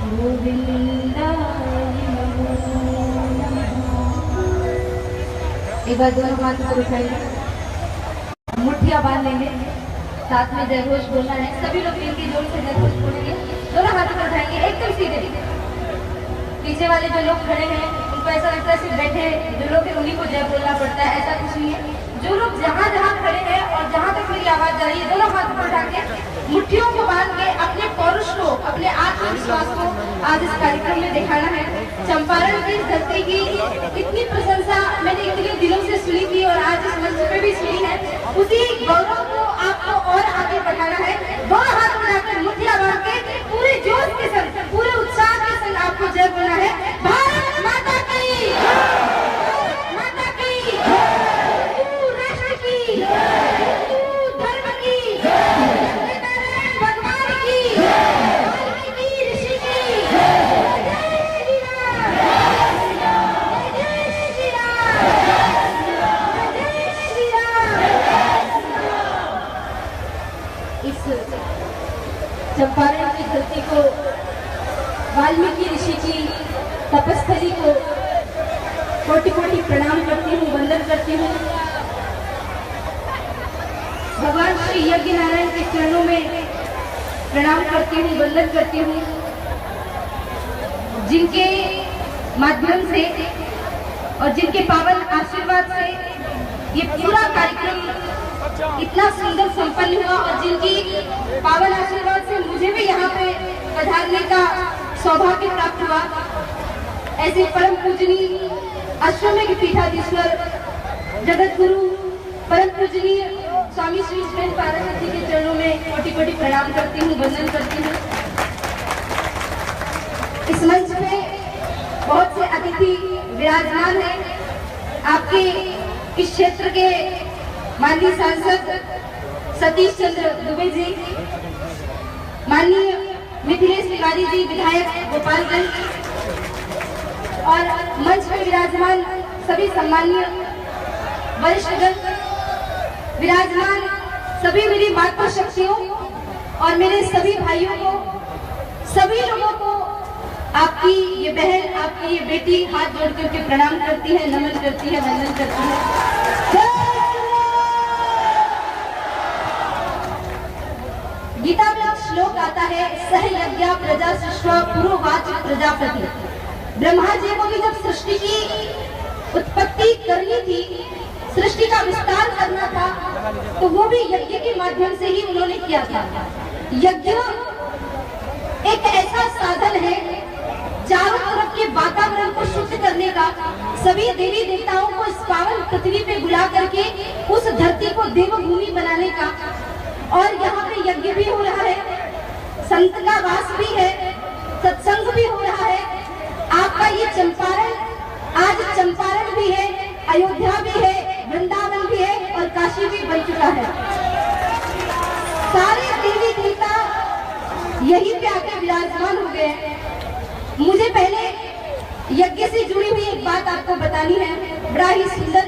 एक बार दोनों हाथ ऊपर उठाइए, मुट्ठियां बांध लेंगे, साथ में जयघोष बोलना है। सभी लोग मिलकर जोर से जयघोष बोलेंगे। दोनों हाथ ऊपर उठाएंगे एकदम सीधे। पीछे वाले जो लोग खड़े हैं उनको ऐसा लगता है सिर्फ बैठे जो लोग हैं उन्हीं को जय बोलना पड़ता है, ऐसा कुछ नहीं है। जो लोग जहाँ जहाँ खड़े हैं और जहाँ तक मेरी आवाज जा रही है, दोनों हाथ ऊपर उठा के मुट्ठियों को बांध के अपने पौरुष को, अपने आत्मविश्वास को आज इस कार्यक्रम में दिखाना है। चंपारण की इस धरती की इतनी प्रशंसा मैंने इतने दिनों से सुनी थी और आज इस मंच पे भी सुनी है। उसी गौरव को आपको और आगे बढ़ाना है। दोनों हाथ उठाकर मुट्ठियां बांध के पूरे जोश के संग, पूरे उत्साह के संग आपको जय बोलना है। भारत माता की, माता की, राष्ट्र की, धर्म की, भगवान की, ऋषि की, इस चंपारण की धरती को, वाल्मीकि ऋषि की तपस्थली को कोटि कोटि प्रणाम करती हूँ, वंदन करती हूँ। भगवान श्री यज्ञ नारायण के चरणों में प्रणाम करती हूँ, वंदन करती हूँ, जिनके माध्यम से और जिनके पावन आशीर्वाद से ये पूरा कार्यक्रम इतना सुंदर संपन्न हुआ और जिनकी पावन आशीर्वाद से मुझे भी यहाँ पे पधारने का सौभाग्य प्राप्त हुआ। ऐसे परम पूजनीय अश्वमेघ पीठाधीश्वर जगत गुरु परम पूजनीय स्वामी श्री बहन पार्वती के चरणों में कोटि कोटि प्रणाम करती हूँ, वंदन करती हूँ। इस मंच पे बहुत से अतिथि विराजमान हैं। आपके इस क्षेत्र के माननीय सांसद सतीश चंद्र दुबे जी, माननीय मिथिलेश तिवारी जी विधायक गोपालगंज, और मंच पर विराजमान सभी सम्मानीय वरिष्ठगण, विराजमान सभी मेरी मातृशक्तियों और मेरे सभी भाइयों को, सभी लोगों को आपकी ये बहन, आपकी ये बेटी हाथ जोड़ करके प्रणाम करती है, नमन करती है, वंदन करती है। गीता में एक श्लोक आता है, सह यज्ञा प्रजा सृष्टा पुरोवाच प्रजापति। ब्रह्मा जी को भी जब सृष्टि की उत्पत्ति करनी थी, सृष्टि का विस्तार करना था, तो वो भी यज्ञ के माध्यम से ही उन्होंने किया था। यज्ञ एक ऐसा साधन है चारों तरफ के वातावरण को शुद्ध करने का, सभी देवी देवताओं को इस पावन पृथ्वी पे बुला करके उस धरती को देवभूमि बनाने का। और यहाँ पे यज्ञ भी हो रहा है, संत का वास भी है, सत्संग भी हो रहा है। आपका ये चंपारण, आज चंपारण भी है, अयोध्या भी है, वृंदावन भी है और काशी भी बन चुका है। सारे देवी देवता यहीं पे आके विराजमान हो गए हैं। मुझे पहले यज्ञ से जुड़ी हुई एक बात आपको बतानी है, बड़ा ही सुंदर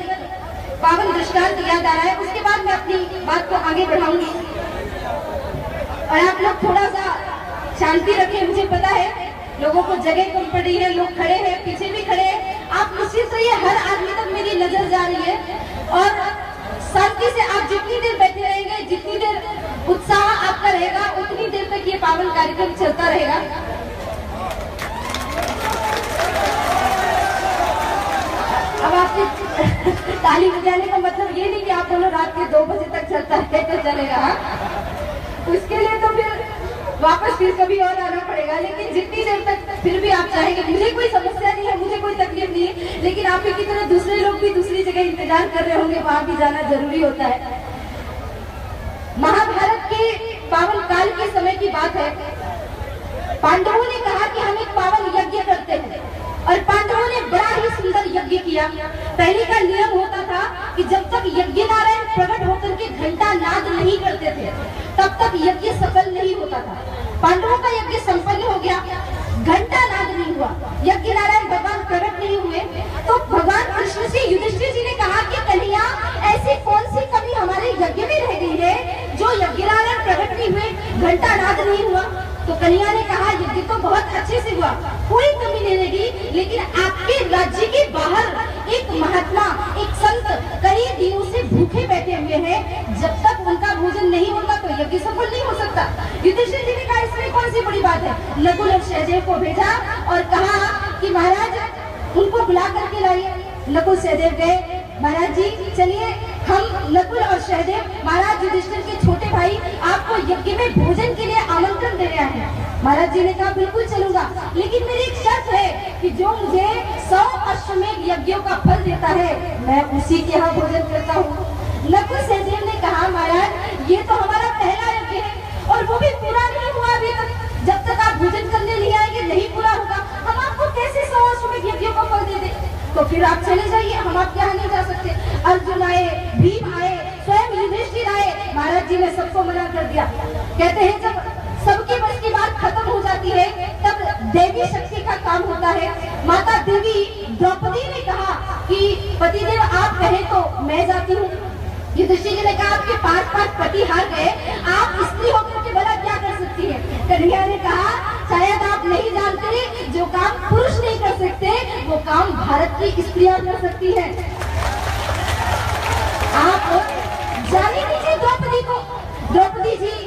पावन दृष्टांत याद आ रहा है, उसके बाद मैं अपनी बात को आगे बढ़ाऊंगी। और आप लोग थोड़ा सा शांति रखें, मुझे पता है लोगों को जगह कम पड़ रही है, लोग खड़े हैं, पीछे भी खड़े हैं। आप निश्चित से ये हर आदमी तक मेरी नजर जा रही है और शांति से आप जितनी देर बैठे रहेंगे, जितनी देर उत्साह आपका रहेगा, उतनी देर तक ये पावन कार्यक्रम चलता रहेगा। अब आपके ताली बजाने का मतलब ये नहीं कि आप दोनों रात के 2 बजे तक चलता है तो चलेगा। उसके लिए तो फिर वापस फिर कभी और आना पड़ेगा, लेकिन जितनी देर तक फिर भी आप चाहेंगे, मुझे कोई समस्या नहीं है, मुझे कोई तकलीफ नहीं है, लेकिन आप ही की तरह दूसरे लोग भी दूसरी जगह इंतजार कर रहे होंगे, वहां भी जाना जरूरी होता है। महाभारत के पावन काल के समय की बात है। पांडवों ने कहा कि हम एक पावन यज्ञ करते हैं और पांडवों ने बड़ा ही सुंदर यज्ञ किया। पहले का नियम होता था कि जब तक यज्ञ नारायण प्रकट होकर के घंटा नाद नहीं करते थे, तब तक यज्ञ सफल नहीं होता था। पांडवों का यज्ञ संपन्न हो गया, घंटा नाद नहीं हुआ, यज्ञ नारायण भगवान प्रकट नहीं हुए, तो भगवान कृष्ण से युधिष्ठिर जी ने कहा कि कन्हैया, ऐसी कौन सी कमी हमारे यज्ञ में रह गई है जो यज्ञ नारायण प्रकट नहीं हुए, घंटा नाद नहीं हुआ। तो कन्हैया ने कहा, यज्ञ तो बहुत अच्छे से हुआ, कोई कमी नहीं रहेगी। लेकिन आपके राज्य के बाहर एक महात्मा, एक संत कई दिनों से भूखे बैठे हुए हैं, जब तक उनका भोजन नहीं होगा तो यज्ञ सफल नहीं हो सकता। युधिष्ठिर जी ने कहा इसमें कौन सी बड़ी बात है। नकुल और सहदेव को भेजा और कहा कि महाराज उनको बुला करके लाइए। नकुल सहदेव गए। महाराज जी चलिए, हम नकुल और सहदेव महाराज युधिष्ठिर के छोटे भाई आपको यज्ञ में भोजन के लिए आमंत्रण दे रहे हैं। महाराज जी ने कहा बिल्कुल चलूंगा, लेकिन मेरी एक शर्त है कि जो मुझे 100 अश्वमेध यज्ञों का फल देता है मैं उसी के यहाँ भोजन करता हूँ। नकुल सहदेव ने कहा महाराज ये तो हमारा पहला यज्ञ है और वो भी पूरा नहीं हुआ अभी तक। जब तक आप भोजन करने नहीं आएंगे नहीं पूरा होगा, हम आपको कैसे 100 अश्वमेध यज्ञों का फल दे दें। तो फिर आप चले जाइए, हम आपके यहाँ नहीं जा सकते। अर्जुन आए, भीम आए, स्वयं युधिष्ठिर आए, महाराज जी ने सबको मना कर दिया। कहते हैं जब सबके बस की बात खत्म हो जाती है तब देवी शक्ति का काम होता है। माता देवी द्रौपदी ने कहा कि पतिदेव आप कहें तो मैं जाती हूँ। युधिष्ठिर जी ने कहा आपके 5 पति हार गए, आप स्त्री होकर के भला क्या कर सकती है। कन्हैया ने कहा शायद आप नहीं जानते, जो काम पुरुष नहीं कर सकते वो काम भारत की स्त्रियां कर सकती हैं। आप जाने दीजिए द्रौपदी को। द्रौपदी जी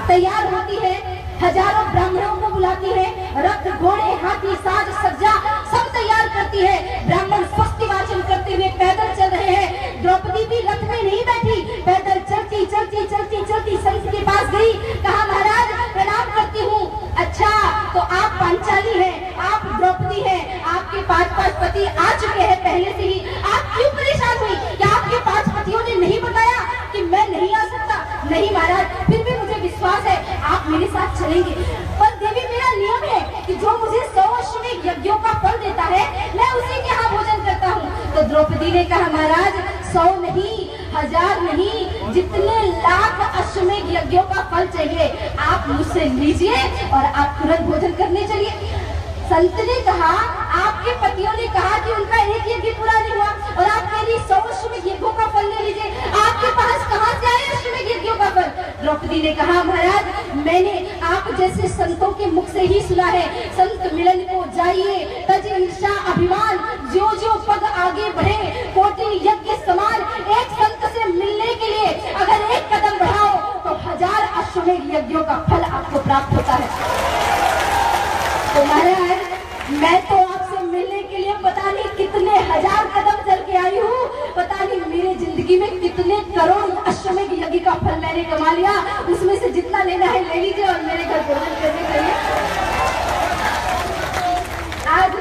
तैयार होती है, हजारों ब्राह्मणों को बुलाती है, रथ घोड़े हाथी साज सज्जा सब तैयार करती है। ब्राह्मण स्वस्ति वाचन करते हुए पैदल चल रहे हैं। द्रौपदी भी रथ में नहीं बैठी, पैदल चलती चलती चलती चलती संत के पास गई, कहा महाराज प्रणाम करती हूँ। अच्छा तो आप पांचाली हैं, आप द्रौपदी हैं, आपके 5 पति आ चुके हैं पहले से ही, आप क्यों परेशान हुई? क्या आपके 5 पतियों ने नहीं बताया कि मैं नहीं आ सकता? नहीं महाराज, फिर भी मुझे विश्वास है आप मेरे साथ चलेंगे। पर देवी मेरा नियम है कि जो मुझे 100 अश्वमेध यज्ञों का फल देता है मैं उसी के यहाँ भोजन करता हूँ। तो द्रौपदी ने कहा महाराज 100 नहीं, 1000 नहीं, जितने लाख अश्वमेध यज्ञों का फल चाहिए आप मुझसे लीजिए और आप तुरंत भोजन करने चलिए। संत ने कहा आपके पतियों ने कहा कि उनका एक यज्ञ पूरा नहीं हुआ और आप कह रही 100 अश्वमेध यज्ञों का फल ले लीजिए, आपके पास कहां से आए अश्वमेध यज्ञों का फल? द्रौपदी ने कहा महाराज मैंने आप जैसे संतों के मुख से ही सुना है, संत मिलन को जाइए तज ईर्षा अभिमान, जो जो पग आगे बढ़े कोटि यज्ञ समान। एक संत से मिलने के लिए अगर एक कदम बढ़ाओ तो 1000 अश्वमेध यज्ञों का फल आपको प्राप्त होता है। तो महाराज मैं तो आपसे मिलने के लिए पता नहीं कितने 1000 कदम चल के आई हूँ, पता नहीं मेरे जिंदगी में कितने करोड़ अश्वमेध यज्ञ का फल मैंने कमा लिया, उसमें से जितना लेना है ले लीजिए और मेरे घर भोजन करने चाहिए। आज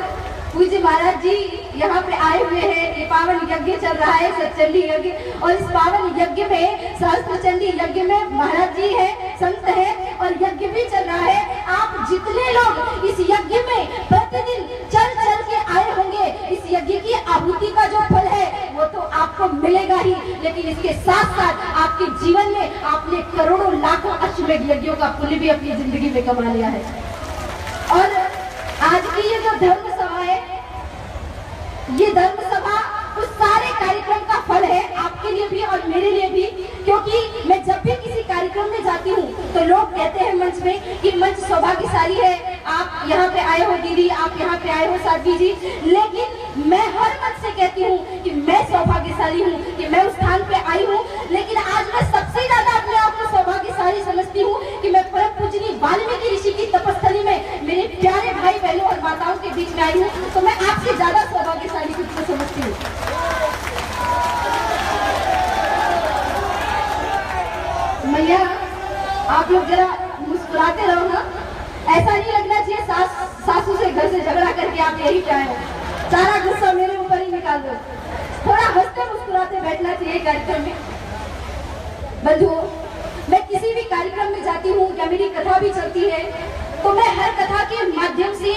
पूज्य महाराज जी यहाँ पे आए हुए हैं, ये पावन यज्ञ चल रहा है सतचंडी यज्ञ, और इस पावन यज्ञ में सहस्त्र चंडी यज्ञ में महाराज जी है, संत है और यज्ञ भी चल रहा है। आप जितने लोग इस यज्ञ में प्रतिदिन चल चल के आए होंगे, इस यज्ञ की आहुति का जो फल है वो तो आपको मिलेगा ही, लेकिन इसके साथ साथ आपके जीवन में आपने करोड़ों लाखों अश्वमेध यज्ञों का पुण्य भी अपनी जिंदगी में कमा लिया है। और आज की ये जो धर्म सभा है, ये धर्म सभा उस सारे कार्यक्रम का फल है आपके लिए भी और मेरे लिए भी, क्योंकि मैं जब भी किसी कार्यक्रम में जाती हूँ तो लोग कहते हैं मंच में कि मंच सौभाग्यशाली है, आप यहाँ पे आए हो दीदी, आप यहाँ पे आए हो साध्वी जी, लेकिन मैं हर मंच से कहती हूँ कि मैं सौभाग्यशाली हूँ कि मैं उस स्थान पे आई हूँ। लेकिन आज मैं सबसे ज्यादा अपने आप को सौभाग्यशाली समझती हूँ कि मैं परम पूजनीय वाल्मीकि ऋषि की तपस्थली में मेरे प्यारे भाई बहनों और माताओं के बीच में आई हूँ, तो मैं आपसे ज्यादा सौभाग्यशाली खुद को समझती हूँ। मैया आप लोग जरा मुस्कुराते रहो ना, ऐसा नहीं लगना चाहिए सासू से घर से झगड़ा करके आप यही क्या है, सारा गुस्सा मेरे ऊपर ही निकाल दो। थोड़ा हंसते मुस्कुराते बैठना चाहिए कार्यक्रम में। बंधुओं, मैं किसी भी कार्यक्रम में जाती हूँ या मेरी कथा भी चलती है तो मैं हर कथा के माध्यम से,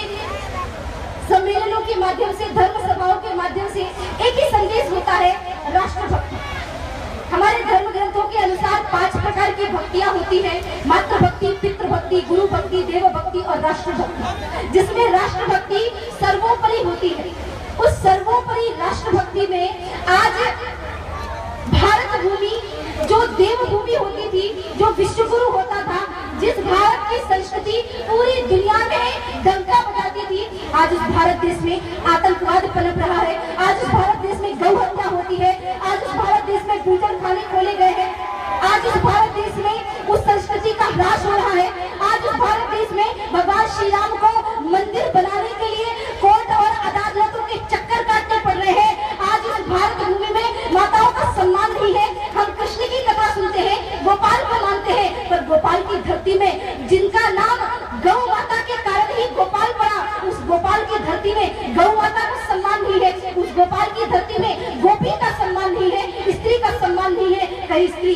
सम्मेलनों के माध्यम से, धर्म सभाओं के माध्यम से एक ही संदेश होता है, राष्ट्रभक्ति। हमारे धर्म ग्रंथों के अनुसार 5 प्रकार की भक्तियां होती है, मातृभक्ति, पितृभक्ति, गुरु भक्ति, देव भक्ति और राष्ट्रभक्ति, जिसमें राष्ट्रभक्ति सर्वोपरि होती है। उस सर्वोपरि राष्ट्रभक्ति में आज भारत भूमि जो देव भूमि होती थी, जो विश्व गुरु होता था, जिस भारत की संस्कृति पूरी दुनिया में आज इस भारत देश में आतंकवाद पनप रहा है, आज इस भारत देश में गौ हत्या होती है, आज इस भारत देश में बूचड़ खाने खोले गए हैं, आज इस भारत देश में उस संस्कृति का ह्रास हो रहा है, आज इस भारत देश में भगवान श्री राम को मंदिर बनाने के लिए कोर्ट और अदालतों के चक्कर काटने पड़ रहे हैं। आज इस भारत भूमि में माताओं का सम्मान नहीं है। हम कृष्ण की कथा सुनते हैं, गोपाल को मानते हैं, पर गोपाल की धरती में जिनका नाम गौ माता के कारण ही गोपाल पड़ा, उस गोपाल की धरती में गौ माता का सम्मान नहीं है, उस गोपाल की धरती में गोपी का सम्मान नहीं है, स्त्री का सम्मान नहीं है। कहीं स्त्री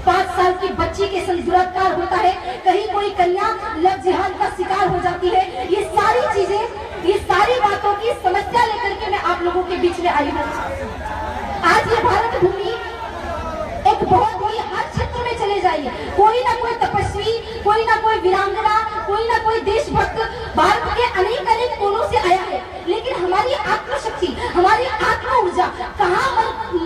5 साल की बच्ची के संग दुराचार होता है, कहीं कोई कन्या लव जिहाद का शिकार हो जाती है। ये सारी चीजें, ये सारी बातों की समस्या लेकर के मैं आप लोगों के बीच में आई हूँ। आज ये भारत भूमि एक बहुत ही, हर क्षेत्र में चले जाइए, कोई ना कोई तपस्वी, कोई ना कोई वीरांगना, कोई ना कोई देशभक्त भारत के अनेक अनेक कोनों से आया है, लेकिन हमारी आत्मशक्ति, हमारी आत्म ऊर्जा कहाँ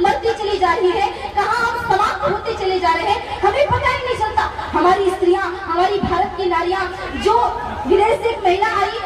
मरती चली जा रही है, कहाँ हम समाप्त होते चले जा रहे हैं, हमें पता ही नहीं चलता। हमारी स्त्रियां, हमारी भारत की नारियां, जो विदेश से एक महिला आई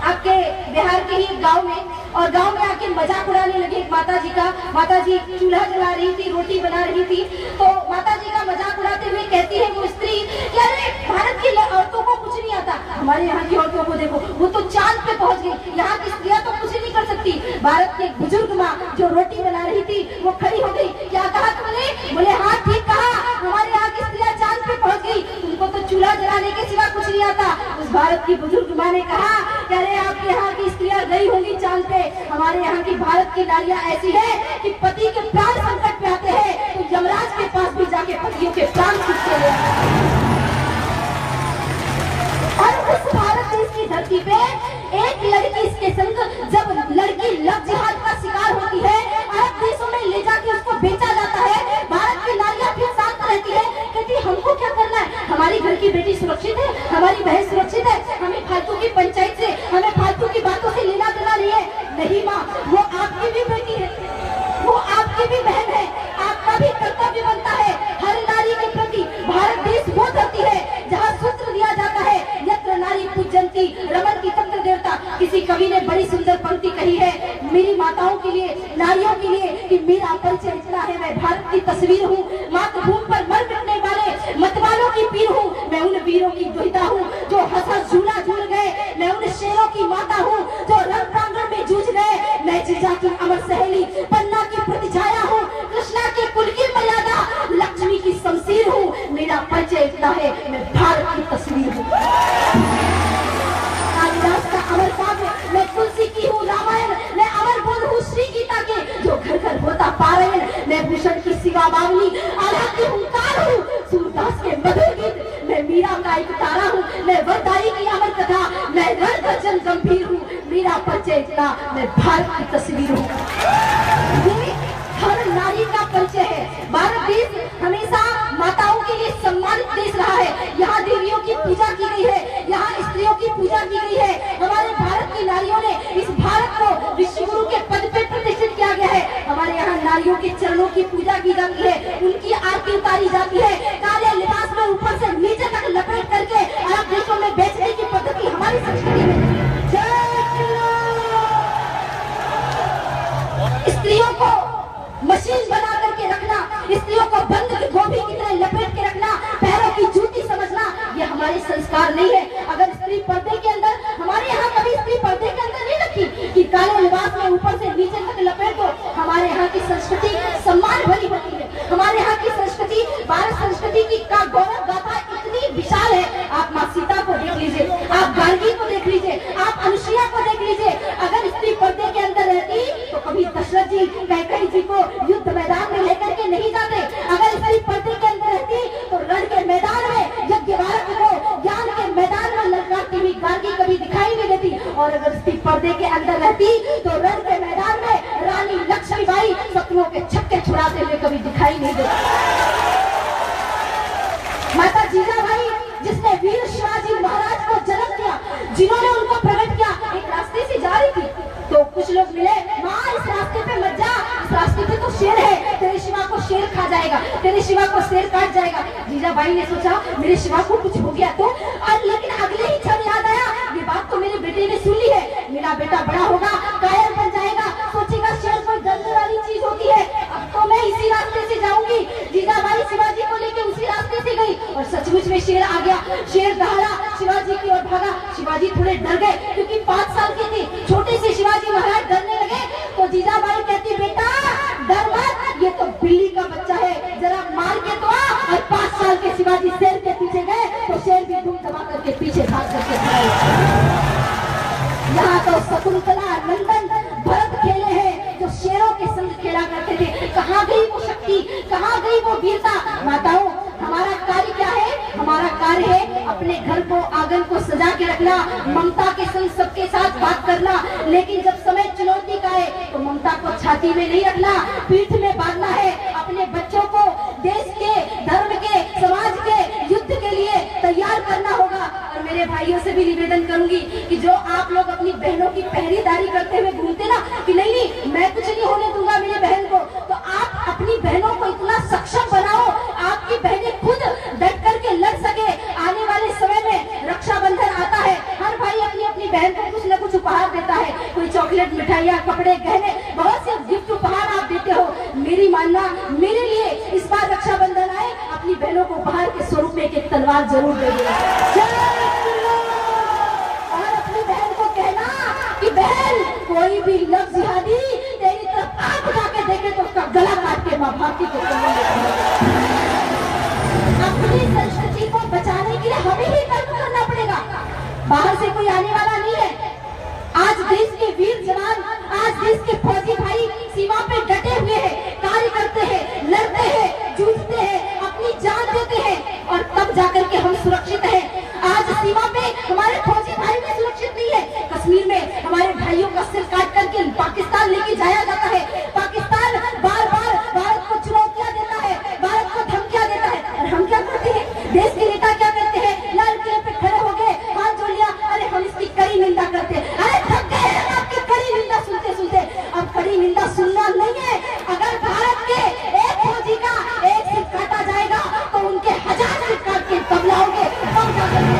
आपके बिहार के ही गांव में, और गांव में आके मजाक उड़ाने लगी एक माता जी का। माता जी चूल्हा जला रही थी, रोटी बना रही थी, तो माता जी का मजाक उड़ाते हुए कहती है वो स्त्री कि अरे भारत की औरतों को कुछ नहीं आता, हमारे यहाँ की औरतों को देखो, वो तो चांद पे पहुंच गई, यहाँ की स्त्रियां तो कुछ नहीं कर सकती। भारत की एक बुजुर्ग माँ जो रोटी बना रही थी वो खड़ी हो गई, क्या कहा तुमने? बोले हाँ ठीक कहा, हमारे यहाँ की स्त्रियां चांद पे पहुंच गई, तुमको तो चूल्हा जलाने के सिवा कुछ नहीं आता। उस भारत की बुजुर्ग माँ ने कहा अरे आपके यहाँ की स्त्रियां गई होंगी चांद पे, हमारे यहाँ की भारत की नारियां ऐसी है कि पति के प्राण संकट में आते हैं तो यमराज के पास भी जाके पतियों के प्राण खींचते हैं। और उस भारत देश की धरती पे एक लड़की इसके संग जब लड़की लव जिहाद का शिकार होती है, अरब देशों में ले जाके उसको बेचा जाता है, भारत की नारियां फिर शांत रहती है, कहती हमको क्या करना है, हमारी घर की बेटी सुरक्षित है, हमारी बहन सुरक्षित है, हमें फालतू की पंचायत से, हमें फालतू की बातों से लेना देना नहीं है। नहीं माँ, वो आपकी भी बेटी है, वो आपकी भी बहन है, आपका भी कर्तव्य बनता है हर नारी के प्रति। भारत देश वो धरती है जहाँ सूत्र दिया जाता है यत्र नारी पूजन्ति रमन की तंत्र देवता। किसी कवि ने बड़ी सुंदर पंक्ति कही है मेरी माताओं के लिए, नारियों के लिए, कि मेरा परिचय इतना है, मैं भारत की तस्वीर हूँ, मातृभूमि पर मर मिटने वाले मतवालों की पीर हूँ, मैं उन वीरों की दुहिता हूँ जो हंसा झूला झूल गए, मैं उन शेरों की माता हूँ जो रण प्रांगण में जूझ गए, मैं जिजा की अमर सहेली, पन्ना की प्रतिछाया हूँ, कृष्णा के कुल की मर्यादा, लक्ष्मी की शमशीर हूँ, मेरा परिचय इतना है, मैं भारत की तस्वीर हूँ। कालिदास का अमर काव्य, मैं तुलसी की हूँ रामायण, मैं अमर बोल हूँ श्री गीता के जो घर घर होता पारायण, मैं भूषण की शिवा बावली आला की हुंकार हूँ, सूरदास के मधुर गीत, मैं मीरा का एक तारा हूँ, मैं वरदाई की अमर कथा, मैं रणगर्जन गंभीर हूँ, मेरा परिचय इतना, मैं भारत की तस्वीर हूँ। हर नारी का परिचय है। भारत देश हमेशा माताओं के लिए सम्मानित देश रहा है, यहाँ देवियों की पूजा की गई है, यहाँ स्त्रियों की पूजा की गई है। हमारे भारत की नारियों ने इस भारत को विश्व गुरु के पद पे प्रतिष्ठित किया गया है। हमारे यहाँ नारियों के चरणों की पूजा की जाती है, उनकी आरती उतारी जाती है, काले लिबास में ऊपर से नीचे तक लपेट करके अरब देशों में बेचने की पद्धति हमारी संस्कृति में। स्त्रियों को मशीन बना करके रखना, स्त्रियों को बंद गोभी की तरह लपेट के रखना, पैरों की जूती समझना, ये हमारे संस्कार नहीं है। अगर स्त्री पर्दे के अंदर, हमारे यहाँ कभी स्त्री पर्दे के अंदर नहीं रखी कि काले लिबास में ऊपर से नीचे तक लपेट दो। हमारे यहाँ की संस्कृति सम्मान भरी होती है, हमारे यहाँ की संस्कृति, भारत संस्कृति की का गौरव गाथा इतनी विशाल है। आप माँ सीता को देख लीजिए, आप गार्गी को देख लीजिए, आप अनुसुईया को देख लीजिए। अगर स्त्री पर्दे के अंदर रहती तो कभी दशरथ जी कैकेयी जी को युद्ध मैदान में लेकर के नहीं जाते। अगर स्त्री पर्दे के अंदर रहती तो रण के मैदान में यज्ञवारक को ज्ञान के मैदान में ललकारती हुई गार्गी कभी दिखाई नहीं देती। और अगर स्त्री पर्दे के अंदर रहती तो रण के मैदान में रानी लक्ष्मीबाई शत्रुओं के छक्के छुड़ाते हुए कभी दिखाई नहीं देती। माता जीजाबाई जिसने वीर शिवाजी महाराज को जन्म दिया, जिन्होंने उनको प्रकट किया, एक रास्ते से जा रही थी तो कुछ लोग मिले, माँ इस रास्ते पे मत जा, इस रास्ते पे तो शेर है, तेरे शिवा को शेर खा जाएगा, तेरे शिवा को शेर काट जाएगा। जीजाबाई ने सोचा मेरे शिवा को कुछ हो गया तो, और लेकिन अगले ही क्षण याद आया ये बात तो मेरे बेटे ने सुन ली है, मेरा बेटा बड़ा होगा, कायर बन जाएगा, सोचेगा शेर कोई डरने वाली चीज होती है, अब तो मैं इसी रास्ते से जाऊंगी। जीजाबाई शिवाजी को लेके उसी रास्ते से गई और सचमुच में शेर आ गया। शेर दहाड़ा, शिवाजी की ओर भागा। शिवाजी थोड़े डर गए क्योंकि 5 साल के थे। छोटे से शिवाजी महाराज डरने लगे तो जीजाबाई कहती, बेटा डर मत, ये तो बिल्ली का बच्चा है, जरा मार के तो आ। और 5 साल के शिवाजी शेर के पीछे गए तो शेर भी धूम दबा करके पीछे भाग करके खड़ा। यहाँ तो शकुंतला नंदन भरत खेले हैं जो शेरों के संग खेला करते थे। कहाँ गई वो शक्ति, कहाँ गई वो वीरता? माताओं, हमारा कार्य क्या है? हमारा कार्य है अपने घर को, आंगन को सजा के रखना, ममता के संग सबके साथ बात करना। लेकिन जब समय चुनौती का है तो ममता को छाती में नहीं रखना, पीठ में बांधना है। अपने बच्चों को देश के, धर्म के, समाज के युद्ध के लिए तैयार करना होगा। और मेरे भाइयों से भी निवेदन करूंगी कि जो आप लोग अपनी बहनों की पहरेदारी करते हुए घूमते ना कि नहीं नहीं मैं कुछ नहीं होने दूंगा मेरी बहन को, तो आप अपनी बहनों को इतना सक्षम बनाओ आपकी बहनें खुद डट करके लड़ सके। आने वाले समय में रक्षाबंधन आता है, हर भाई अपनी अपनी बहन को कुछ न कुछ उपहार देता है, कोई चॉकलेट, मिठाइयाँ, कपड़े, गहने, बहुत से गिफ्ट उपहार आप देते हो। मेरी मानना, मेरे लिए इस बार रक्षाबंधन आए, अपनी बहनों को उपहार के स्वरूप में एक तलवार जरूर दे देना और अपनी बहन को कहना कि बहन कोई भी लव जिहादी तेरी तरफ आंख उठा के देखे तो उसका गला काट के मां भारती को अपनी संस्कृति को बचाने के लिए हमें ही कर्म करना पड़ेगा, बाहर से कोई आने वाला नहीं है। आज देश के वीर जवान, आज देश के फौजी भाई सीमा पे डटे हुए हैं, कार्य करते हैं, लड़ते हैं, जूझते हैं, अपनी जान देते हैं और तब जाकर के हम सुरक्षित हैं। आज सीमा पे हमारे फौजी भाई भी सुरक्षित नहीं है। कश्मीर में हमारे भाइयों का सिर काट करके पाकिस्तान लेके जाया जाता है। पाकिस्तान बार बार भारत को चुनौतियां देता है, भारत को धमकियां देता है और हम क्या करते हैं? देश के नेता क्या करते हैं? लाल किले पे खड़े हो गए, हाथ जोड़ लिया, अरे हम इसकी कड़ी निंदा करते हैं। अरे थक गए हैं आपकी कड़ी निंदा सुनते सुनते। अब कड़ी निंदा सुनना नहीं है, अगर भारत के एक फौजी का एक सिर काटा जाएगा तो उनके 1000 सिर काट के तब लाओगे, तब जाकर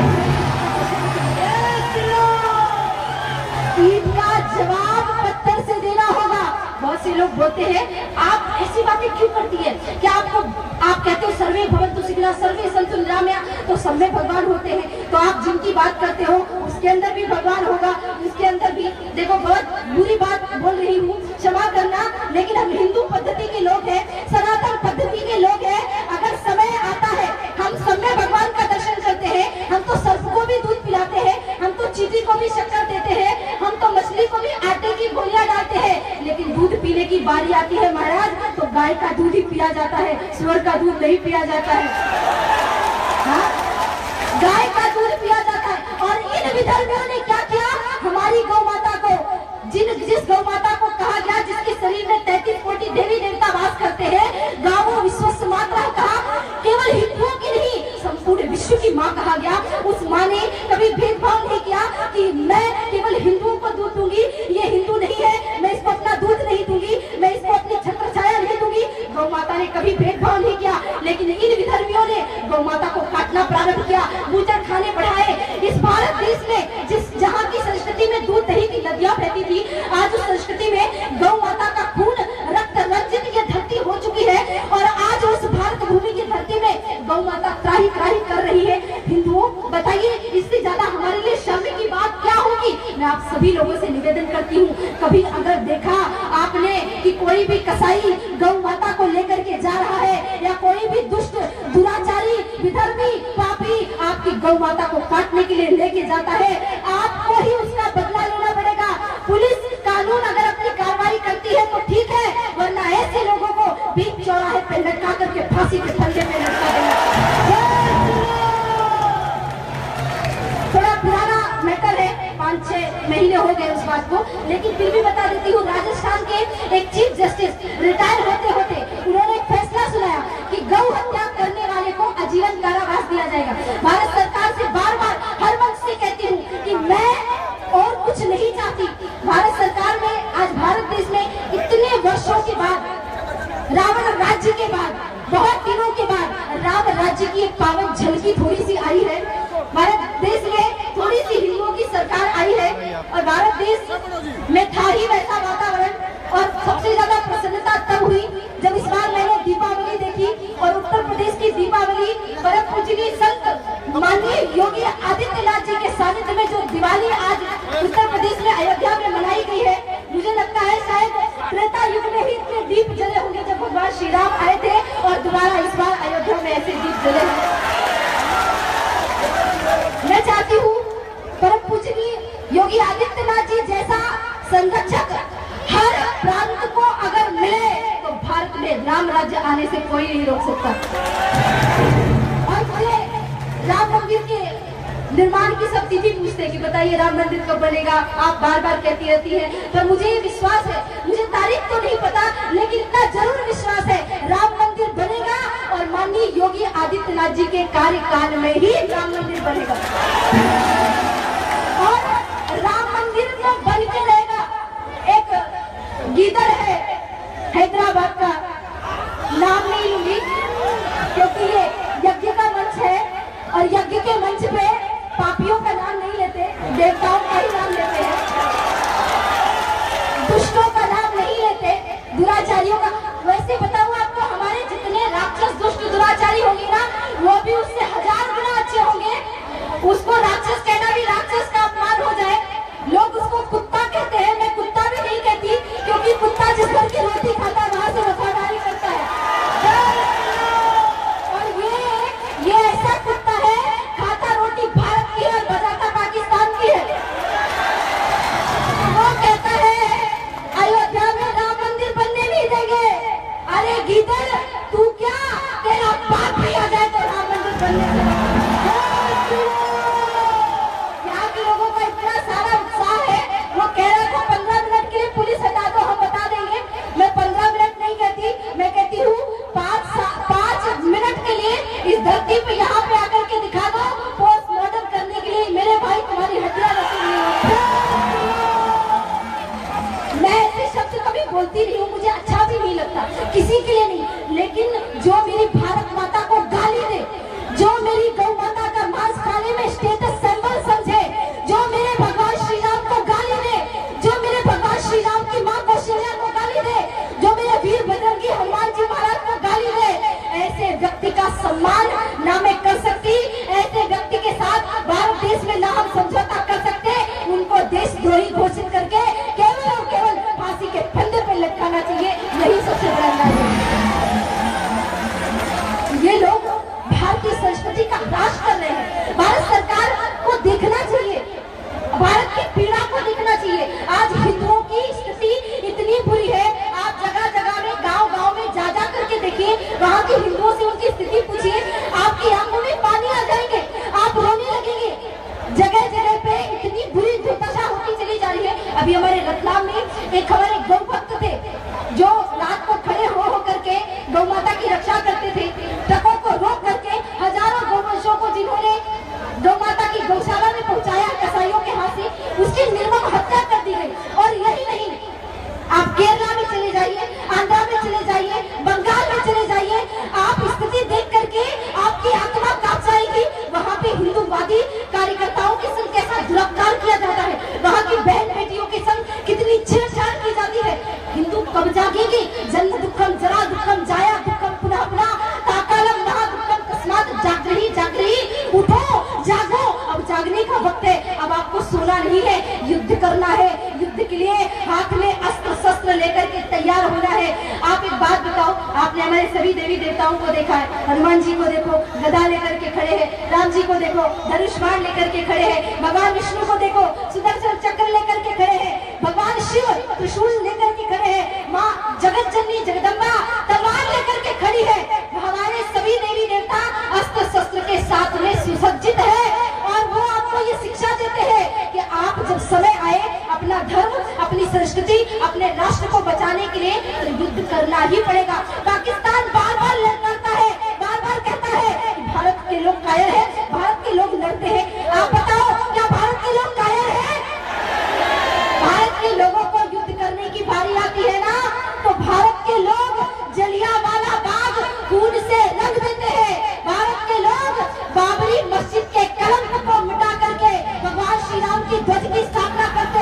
ईद का जवाब पत्थर से देना होगा। बहुत से लोग बोलते हैं आप ऐसी बातें क्यों करती है? क्या आपको, आप कहते हो सर्वे भवन्तु सुखिनः सर्वे सन्तु निरामया, तो सब में भगवान होते हैं, तो आप जिनकी बात करते हो उसके अंदर भी भगवान होगा, उसके अंदर भी। देखो बहुत बुरी बात बोल रही हूँ, क्षमा करना, लेकिन हम हिंदू पद्धति के लोग हैं, सनातन पद्धति के लोग हैं। अगर समय आता है हम सब में भगवान का दर्शन करते हैं, हम तो सर्प को भी दूध पिलाते हैं, हम तो चींटी को भी शक्कर देते हैं, हम तो मछली को भी आटे की गोलियां डालते हैं, लेकिन दूध पीने की बारी आती है महाराज तो गाय का दूध ही पिया जाता है, सुअर का दूध नहीं पिया जाता है। हाँ? गाय का दूध पिया जाता है। और इन विधर्मियों ने क्या किया? हमारी गौ माता को, जिस गौ माता को कहा गया जिसके शरीर में 33 कोटि देवी देवता वास करते हैं, गावो विश्वस्य माता कहा, केवल हिंदुओं की नहीं संपूर्ण विश्व की माँ कहा गया। उस माँ ने कभी भेदभाव नहीं किया कि मैं केवल हिंदुओं को दूध दूंगी, ये हिंदू नहीं है मैं इसको अपना दूध नहीं दूंगी, मैं इसको अपनी छत्र छाया नहीं दूंगी। गौ माता ने कभी भेदभाव नहीं किया, लेकिन इन विधर्मियों ने गौ माता को काटना प्रारंभ किया, बूचड़ खाने बढ़ाए। इस भारत देश में जहाँ की संस्कृति में दूध दही की नदियां बहती थी, आज उस संस्कृति में गौ माता का खून रक्त रंजित ये धरती हो चुकी है। और आज उस भारत भूमि की धरती में गौ माता त्राही त्राही कर रही है। हिंदुओं बताइए इससे ज्यादा हमारे लिए शर्म की बात क्या होगी? मैं आप सभी लोगों से निवेदन करती हूँ, कभी अगर देखा आपने कि कोई भी कसाई गौ माता को लेकर के जा रहा है या कोई भी दुष्ट दुराचारी विधर्मी पापी आपकी गौ माता को काटने के लिए लेके जाता है, आपको ही उसका बदला लेना पड़ेगा। पुलिस कानून अगर अपनी कार्रवाई करती है तो ठीक है, वरना ऐसे लोगों को बीच चौराहे पे लटका करके फांसी के फंदे में लटका देना। थोड़ा पुराना मैटर है, 5-6 महीने हो गए उस बात को, लेकिन फिर भी बता देती हूँ। राजस्थान के एक चीफ जस्टिस रिटायर होते होते उन्होंने एक फैसला सुनाया कि गौ हत्या करने वाले को आजीवन कारावास दिया जाएगा। भारत सरकार से बार बार हर वक्त से कहती हूँ कि मैं और कुछ नहीं चाहती। भारत सरकार में आज भारत देश में इतने वर्षों के बाद, रावण राज्य के बाद, बहुत दिनों के बाद राम राज्य की एक पावन झलकी थोड़ी सी आई है। भारत देश में थोड़ी सी हिंदुओं की सरकार आई है और भारत देश में था ही वैसा वातावरण। और सबसे ज्यादा प्रसन्नता तब हुई जब इस बार मैंने दीपावली देखी और उत्तर प्रदेश की दीपावली परम पूजनीय संत माननीय योगी आदित्यनाथ जी के सानिध्य में जो दिवाली आज उत्तर प्रदेश में अयोध्या में मनाई गई है, मुझे लगता है शायद त्रेता युग में ही इतने दीप जले होंगे जब भगवान श्री राम आए थे और दोबारा इस बार अयोध्या में ऐसे दीप जले। मैं चाहती हूँ परम पूजनीय योगी आदित्यनाथ जी जैसा संरक्षक हर प्रांत को अगर मिले तो भारत में राम राज्य आने से कोई नहीं रोक सकता। और मुझे राम मंदिर के निर्माण की सब तिथि पूछते हैं कि बताइए राम मंदिर कब बनेगा, आप बार बार कहती रहती हैं, पर मुझे ये विश्वास है, मुझे तारीख तो नहीं पता लेकिन इतना जरूर विश्वास है राम मंदिर बनेगा और माननीय योगी आदित्यनाथ जी के कार्यकाल में ही राम मंदिर बनेगा। और राम मंदिर तो बन के रहेगा। एक गीदड़ है हैदराबाद का, नाम नहीं लूंगी क्योंकि ये यज्ञ का मंच है और यज्ञ के मंच पे पापियों का नाम नहीं लेते, देवताओं का ही नाम लेते हैं, दुष्टों का नाम नहीं लेते, दुराचारियों का। वैसे बताऊं आपको, हमारे जितने राक्षस दुष्ट दुराचारी होंगे ना वो भी उससे 1000 गुना अच्छे होंगे। उसको राक्षस कहना भी राक्षस का अपमान हो जाए। लोग उसको कुत्ता कहते हैं, मैं कुत्ता भी नहीं कहती क्योंकि कुत्ता जिस घर की रोटी खाता है वहां से वफादारी करता है। और ये ऐसा कुत्ता है, खाता रोटी भारत की है और बजाता पाकिस्तान की है। वो कहता है अयोध्या में राम मंदिर बनने नहीं देंगे। अरे गीदड़ तू क्या, तेरा बाप भी आ जाए तो राम मंदिर बनने देगा। यहाँ के लोगों का इतना सारा उत्साह है, वो कह रहा था 15 मिनट के लिए पुलिस हटा दो, हम बता देंगे। मैं 15 मिनट नहीं कहती, मैं कहती हूँ 5 मिनट के लिए इस धरती पे यहाँ पे आकर के दिखा दो पोस्टमार्टम करने के लिए। मेरे भाई तुम्हारी हड्डियां रखी। मैं ऐसे शब्द कभी बोलती नहीं हूँ, मुझे अच्छा भी नहीं लगता, किसी के लिए नहीं, लेकिन जो मेरी भारत माता को गाली दे, जो मेरी गौ माता का मांस खाने में स्टेटस सिंबल समझे, जो मेरे भगवान श्री राम को गाली दे, जो मेरे भगवान श्री राम की मां कौशल्या को गाली दे, जो मेरे वीर बजरंगी हनुमान जी महाराज को गाली दे, ऐसे व्यक्ति का सम्मान ना मैं कर सकती। ऐसे व्यक्ति के साथ भारत देश में ना हम समझौता कर सकते। उनको देशद्रोही घोषित करके केवल और केवल फांसी के फंदे पर लटकाना चाहिए, यही सबसे बड़ा न्याय है। ये लोग भारतीय संस्कृति का नाश कर रहे हैं। भारत सरकार को देखना चाहिए, भारत की पीड़ा को देखना चाहिए। आज हिंदुओं की स्थिति इतनी बुरी है, आप जगह जगह में गांव-गांव में जा करके देखिए, वहाँ के हिंदुओं से उनकी स्थिति पूछिए, आपकी आंखों में पानी आ जाएंगे, आप रोने लगेंगे। जगह जगह पे इतनी बुरी दुर्दशा होती चली जा रही है। अभी हमारे रतलाम में एक हमारे गौ भक्त थे जो रात को खड़े हो करके गौ माता की रक्षा करते थे। ट्रकों को रोक करके हजारों गौवंशों को जिन्होंने गौ माता की गौशाला में पहुंचाया कसाईयों के हाथ से, उसकी निर्मम हत्या कर दी गई। और यही नहीं, आप केरला में चले जाइए, आंध्रा में चले जाइए, बंगाल में चले जाइए, आप स्थिति देख करके आपकी आत्मा कांप जाएगी। वहाँ पे हिंदूवादी कार्यकर्ताओं के संग कैसा दुराचार किया जाता है, वहाँ की बहन बेटियों के संग कितनी छेड़छाड़ की जाती है। हिंदू कब जागेंगे? जन्म दुखम जरा दुखम जाया दुखम पुनः पुनः ताकालम महा दुखम तस्मात् जागृहि उठो जागो, अब जागने का वक्त है। अब आपको सोना नहीं है, युद्ध करना है। युद्ध के लिए हाथ में अस्त्र शस्त्र लेकर के तैयार होना है। आप एक बात बताओ, आपने हमारे सभी देवी देवताओं को देखा है, हनुमान जी को देखो गदा लेकर के खड़े हैं, राम जी को देखो धनुष बाण लेकर के खड़े हैं, भगवान विष्णु को देखो सुदर्शन चक्र लेकर के खड़े हैं, भगवान शिव त्रिशूल लेकर के खड़े हैं, माँ जगत जननी जगदम्बा तलवार लेकर के खड़ी है। हमारे सभी देवी देवता अस्त्र शस्त्र के साथ में सुसज्जित है और वो आपको ये शिक्षा देते हैं कि आप जब समय आए अपना धर्म, अपनी संस्कृति, अपने राष्ट्र को बचाने के लिए तो युद्ध करना ही पड़ेगा। पाकिस्तान बार बार लड़ता है, बार बार कहता है कि भारत के लोग कायर है, भारत के लोग लड़ते हैं। आप बताओ क्या भारत के लोग कायर है? भारत के लोगों को युद्ध करने की बारी आती है ना, तो भारत के लोग जलियांवाला बाग खून से रंग देते हैं। भारत के लोग बाबरी मस्जिद के कलंक को मिटा करके भगवान श्री राम की ध्वज की स्थापना करते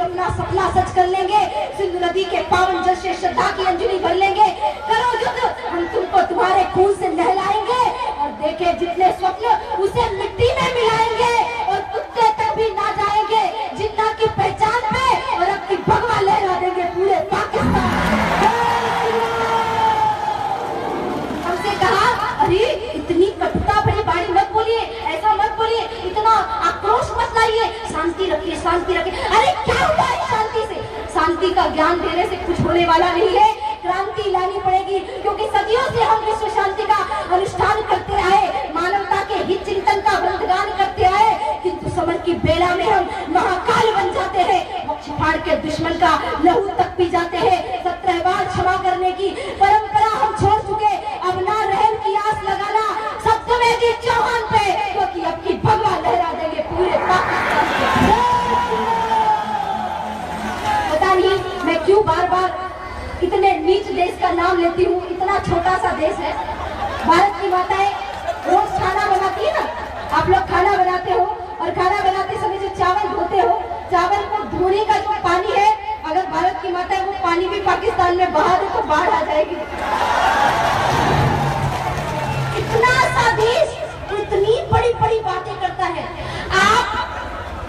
अपना सपना सच कर लेंगे, सिंधु नदी के पावन जल से श्रद्धा की अंजलि भर लेंगे। करो युद्ध, हम तुमको तुम्हारे खून से नहलाएंगे और देखे जितने स्वप्न उसे मिट्टी में मिलाएंगे और कुत्ते तक भी ना जाएंगे जिन्ना की पहचान पे और अपनी भगवा लहरा देंगे पूरे पाकिस्तान। हमसे कहा, अरे इतनी कटुता भरी बाणी मत बोलिए, ऐसा मत बोलिए, इतना आक्रोश मत लाइए, शांति रखिए, शांति रखिए। अरे क्या हुआ है शांति से? शांति का ज्ञान देने से कुछ होने वाला नहीं है, क्रांति लानी पड़ेगी, क्योंकि सदियों से हम विश्व शांति का अनुष्ठान करते आए, मानवता के हित चिंतन का वृंदगान करते आए, किंतु समय की बेला में हम महाकाल बन जाते हैं, मोक्ष फाड़ के दुश्मन का लहू तक पी जाते हैं। 17 बार क्षमा करने की परंपरा हम छोड़ चुके, अब ना रहम की आस लगाना सत्यवेदी चौहान पे, क्योंकि अब की भगवा लहरा देंगे पूरे पाकिस्तान के। पता नहीं मैं क्यों बार बार इतने नीच देश का नाम लेती हूँ, इतना छोटा सा देश है। भारत की माताएं रोज खाना बनाती है ना, आप लोग खाना बनाते हो और खाना बनाते समय जो चावल धोते हो, चावल को धोने का जो पानी है, अगर भारत की माताएं वो पानी भी पाकिस्तान में बहा दे तो बाढ़ आ जाएगी। इतना सा देश इतनी बड़ी बड़ी बातें करता है।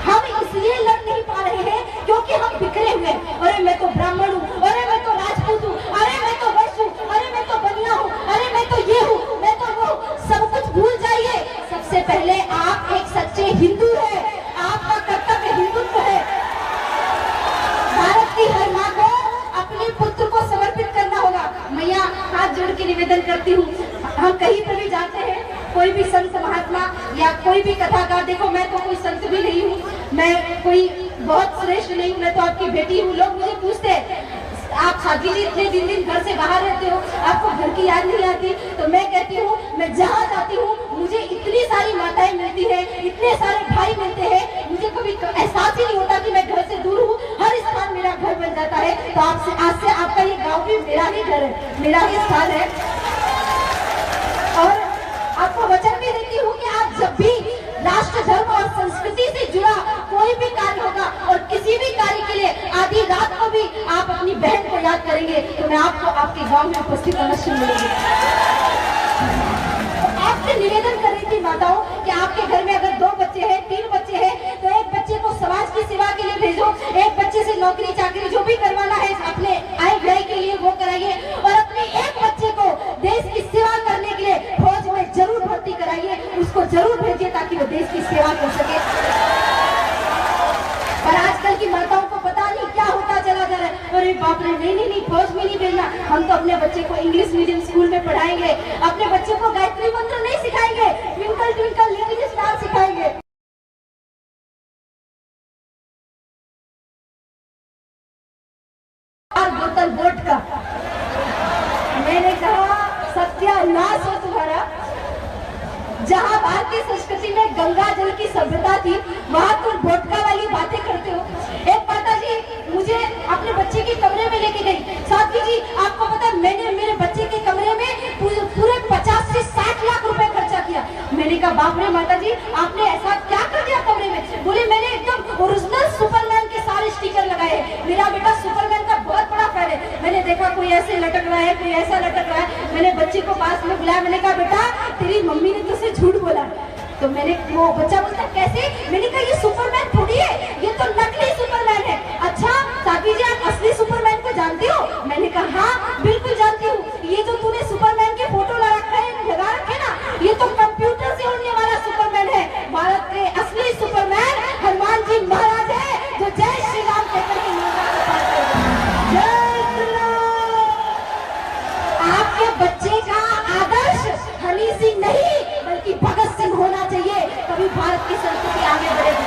हम इसलिए लड़ नहीं पा रहे हैं क्योंकि हम बिखरे हुए हैं। अरे मैं तो ब्राह्मण हूँ, अरे मैं तो राजपूत हूँ, अरे मैं तो वैश्य हूँ, अरे मैं तो बनिया हूँ, अरे मैं तो ये हूँ, मैं तो वो, सब कुछ भूल जाइए। सबसे पहले आप एक सच्चे हिंदू हैं, आपका कर्तव्य हिंदुत्व है। भारत की हर माँ को अपने पुत्र को समर्पित करना होगा। मैया हाथ जोड़ के निवेदन करती हूँ, हम कहीं पर भी जाते हैं, कोई भी संत महात्मा या कोई भी कथाकार, देखो मैं तो कोई संत भी नहीं हूँ, मैं कोई बहुत श्रेष्ठ नहीं हूँ, मैं तो आपकी बेटी हूँ। लोग मुझे पूछते हैं, आप साथी जी इतने दिन घर से बाहर रहते हो, आपको घर की याद नहीं आती? तो मैं कहती हूँ, मैं जहाँ जाती हूँ मुझे इतनी सारी माताएं मिलती है, इतने सारे भाई मिलते हैं, मुझे कभी एहसास ही नहीं होता कि मैं घर से दूर हूँ। हर स्थान मेरा घर बन जाता है। तो आज से आपका ये गाँव भी मेरा ही घर है, मेरा ही स्थान है। और आपको वचन भी देती हूँ कि आप जब भी राष्ट्र, धर्म और संस्कृति से जुड़ा कोई भी कार्य होगा और किसी भी कार्य के लिए आधी रात को भी आप अपनी बहन को याद करेंगे, तो मैं आपको आपके गांव में उपस्थित अवश्य मिलूंगी। तो आपसे निवेदन कर रही थी माताओं कि आपके घर में अगर 2 बच्चे हैं, 3 बच्चे हैं, तो एक बच्चे को समाज की सेवा के लिए भेजो, एक बच्चे से नौकरी चाकरी जो भी करवाना है अपने आय व्यय के लिए वो कराइए, और अपने एक बच्चे को देश की सेवा करने के लिए फौज में जरूर भर्ती कराइए, उसको जरूर भेजिए ताकि वो देश की सेवा कर सके। पर आजकल की माताओं को पता नहीं क्या होता चला जा रहा है, अरे बाप रे, नहीं फौज में नहीं भेजना, हम तो अपने बच्चे को इंग्लिश मीडियम स्कूल में पढ़ाएंगे, अपने बच्चे को गायत्री मंत्र नहीं सिखाएंगे, ट्विंकल ट्विंकल लिटिल स्टार सिखाएंगे। और बोतल वोट का, मैंने कहा सत्यानाश हो तुम्हारा। जहाँ भारतीय संस्कृति में गंगा जल की सभ्यता थी, वहाँ तुम वोटका वाली बातें करते हो। एक माता जी मुझे अपने बच्चे के कमरे में लेके गई, साथी जी आपको पता है मैंने मेरे बच्चे के कमरे में पूरे 50 से 60 लाख रुपए खर्चा किया। मैंने कहा बाप रे माता जी, आपने ऐसा क्या कर दिया कमरे में? बोले मैंने एकदम ओरिजिनल सुपरमैन के सारे स्टिकर लगाए, मेरा बेटा सुपरमैन का बहुत बड़ा फैन है। मैंने देखा कोई ऐसे लटक रहा है, कोई ऐसा लटक रहा है, मैंने बच्चे को पास में बुलाया, मैंने कहा बेटा तेरी मम्मी ने तुझसे झूठ बोला। तो मैंने, वो बच्चा बोलता कैसे? मैंने कहा ये सुपरमैन थोड़ी है, ये तो नकली सुपरमैन है। अच्छा साथी जी आप असली सुपरमैन को जानती हो? मैंने कहा हाँ बिल्कुल जानती हूँ, ये जो तूने सुपरमैन के फोटो लगा रखे ना, ये तो कंप्यूटर से उड़ने वाला सुपरमैन है। भारत के असली सुपरमैन हनुमान जी महाराज है, जो जय श्री राम कहकर के आपके बच्चे का आदर्श हनी सिंह नहीं बल्कि भगत सिंह होना चाहिए, तभी भारत की संस्कृति आगे बढ़ेगी।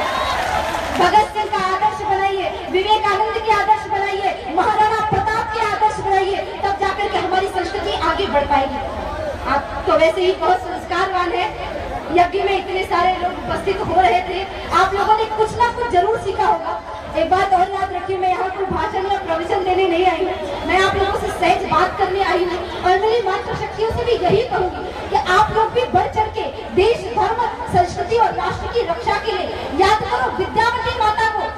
भगत सिंह का आदर्श बनाइए, विवेकानंद के आदर्श बनाइए, महाराणा प्रताप के आदर्श बनाइए, तब जाकर के हमारी संस्कृति आगे बढ़ पाएगी। आप तो वैसे ही बहुत संस्कारवान है, यज्ञ में इतने सारे लोग उपस्थित हो रहे थे, आप लोगों ने कुछ ना कुछ जरूर सीखा होगा। एक बात और याद रखिए, मैं यहाँ कोई भाषण या प्रवचन देने नहीं आई हूँ, मैं आप लोगों से सहज बात करने आई हूँ, और मेरी मातृशक्तियों से भी यही कहूंगी कि आप लोग भी बढ़ चढ़ के देश, धर्म, संस्कृति और राष्ट्र की रक्षा के लिए याद करो विद्यावती माता को।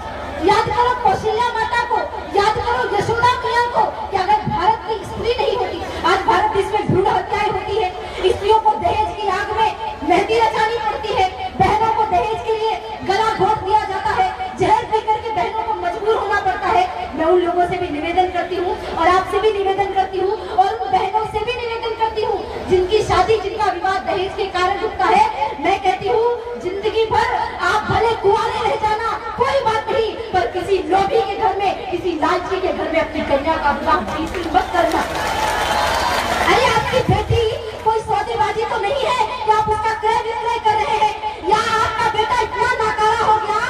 याद करो कौशल्या माता को, याद करो यशोदा मैया को, कि अगर भारत की स्त्री नहीं होती, आज भारत देश में भ्रूण हत्याएं होती है, स्त्रियों को दहेज की आग में मेहंदी रचानी पड़ती है, बहनों को दहेज के लिए गला घोट दिया जाता है, जहर पी करके बहनों को मजबूर होना पड़ता है। मैं उन लोगों से भी निवेदन करती हूँ और आपसे भी निवेदन करती हूँ और उन बहनों से भी निवेदन करती हूँ जिनकी शादी, जिनका विवाह दहेज के कारण रुकता है। मैं कहती हूँ जिंदगी भर आप भले कुंवारे रह जाना, कोई बात नहीं, पर किसी लोभी के घर में, किसी लालची के घर में अपनी कन्या का विवाह बिल्कुल मत करना। अरे आपकी बेटी कोई सौदेबाजी तो नहीं है कि आप उसका क्रय विक्रय कर रहे हैं, या आपका बेटा इतना नाकारा हो गया,